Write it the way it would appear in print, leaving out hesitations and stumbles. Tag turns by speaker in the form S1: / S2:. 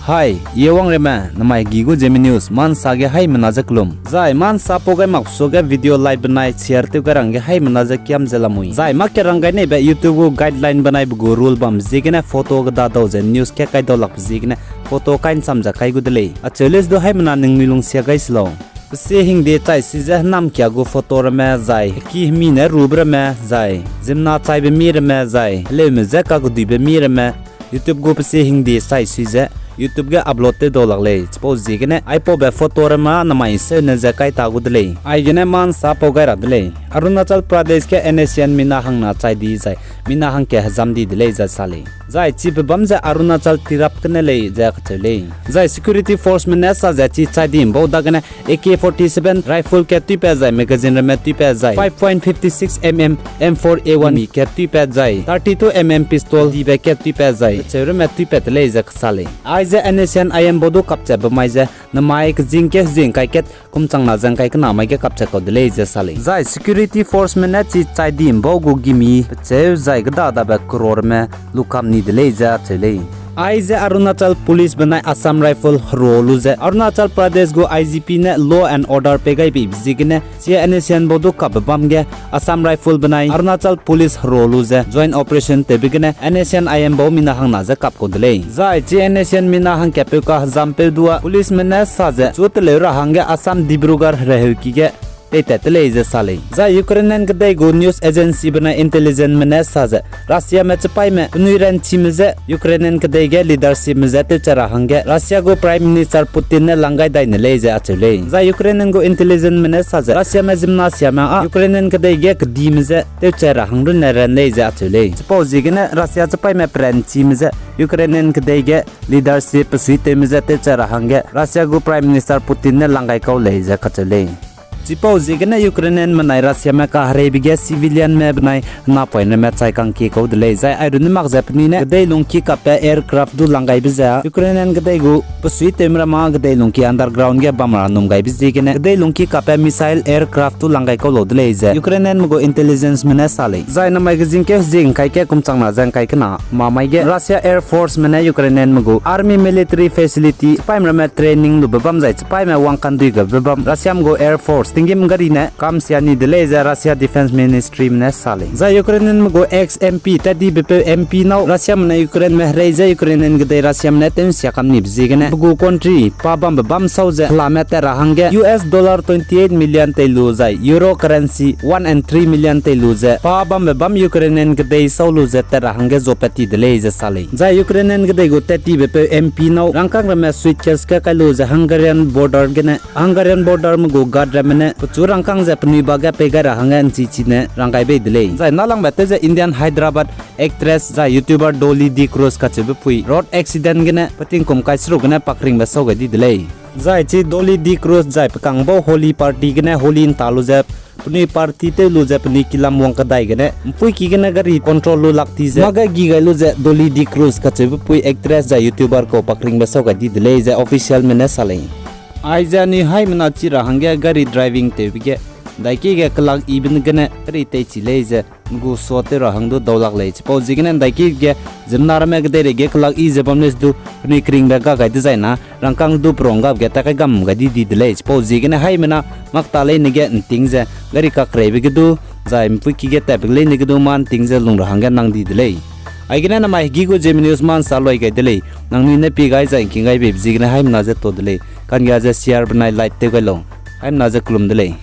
S1: Hi, yewang rema namai gigu Zeme news man sage hai manajaklum. Zai man sapogai maksoga video live banai share te garang hai manajak kyam zelamui. Zai mak rangai ne be YouTube guideline banai bu rule bam zigena photo ga da dozen news ke kai dolak zigena photo kain samja kai gudle. A cheles do hai mana ning milung sia guys lo. Se hing de tai si je nam kya go photo rema zai ki mi ne rubra me zai zimna tai be mi rema zai le me zaka go di be mi rema YouTube go se hing de sai si je YouTube ga upload te dolak le suppose jigene ipo be photo rema namai se ne zakai tagudle ai gene man sa pogai radle Arunachal Pradesh ke NSCN mina hang na chai di jai mina hang ke hazam di dile ja sale jai chip bam ja Arunachal tirap kne le ja khale jai security force mena sa ja chi chai di bo da gane AK47 rifle ke tu pe jai magazine rema tu pe jai 5.56 mm M4A1 ke tu pe jai 32 mm pistol di be ke tu pe jai chere me tu pe le ja khale ai ja NSCN I am bodu kapcha bamai ja namai k jing ke jing kai ket kumchang na jang kai kana mai ke kapcha ko dile ja sale jai security force mena chi chai di bo gu gimi che jai gda da ba crore me lukam ni dile ja chele ai je Arunachal police banai Assam rifle rolu je Arunachal Pradesh go IGP ne law and order pe gai bi zigine che NSCN bodu kap bam ge Assam rifle banai Arunachal police rolu je joint operation te bigine NSCN IM bo mina hang na je kap ko dele jai che NSCN mina hang ke pe ka jampe dua police mena sa je chut le ra hang ge Assam Dibrugarh rehu ki ge Tele is a sale. Za Ukrainian Gday go news agency bana intelligence mena saza. Russia me chapai me Nuiran chimze Ukrainian Gday ge leadership mezate chara hange. Russia go Prime Minister Putin ne langai dai ne leze achule. Za Ukrainian go intelligence mena saza. Russia me gymnasia ma Ukrainian Gday ge kdimze te chara hangru ne ran leze achule. Suppose gene Russia chapai me Prime chimze Ukrainian Gday ge leadership suite mezate chara hange. Russia go Prime Minister Putin ne langai kau leze achule. Suppose gena Ukrainian manai Russia me ka hare bige civilian me banai na point me chai kang ki ko dele zai I run mak japni ne dei lung ki ka pe aircraft du langai biza Ukrainian gdei gu pusui temra ma gdei lung ki underground ge bamra num gai bizi gene gdei lung ki ka pe missile aircraft du langai ko lo dele zai Ukrainian go intelligence mena sale zai na magazine ke jing kai ke kumchang na jang kai kana ma mai ge Russia air force mena Ukrainian go army military facility paimra me training lu babam zai pai me wang kan du ga babam Russia go air force tingim gari ne kam siani dele za Russia defense ministry ne sale za Ukrainian go ex MP tadi bp MP now Russia ne Ukraine me reiza Ukrainian gde Russia ne ten sia kam ni bzigene go country pa bam sauza lamete rahange US dollar 28 million telu za euro currency 1 and 3 million telu za pa bam Ukrainian gde saulu za rahange zopati dele za sale za Ukrainian gde go tati bp MP now rangkang me switches ka kalu za Hungarian border gene Hungarian border mu go guard ramene Pucurang kang Japanese baga pegara hangan cici ne rangkai be delay. Zai nalang bete ze Indian Hyderabad actress za YouTuber Dolly D Cruz kacebe pui road accident gene pating kum kaisru gene pakring beso gadi delay. Zai ci Dolly D Cruz zai pekang bo holy party gene holy in talu zep puni party te lu zep ni kilam wang kadai gene pui ki gene gari control lu lakti ze maga giga lu ze Dolly D Cruz kacebe pui actress za YouTuber ko pakring beso gadi delay ze official mena salai. Aiza ni hai mana chira hangya gari driving te bige daiki ge klag ibn gane ri te chileze gu sote ra hangdo dolak le chpo jigene daiki ge jimnar me ge dere ge klag i je bamnes du ni kring be ga ga designa rangkang du pronga ge ta ka gam ga di le chpo jigene hai mana makta le ni ge ting je gari ka kre be ge du zai mpu ki ge ta be le ni ge du man ting je lung ra hangya nang di le Aigena na mai gigo Zeme news man saloi gai dele nang ni ne pi gai jai king gai be jigna haim na je to dele kan ga je share banai like te gai lo haim na je klum dele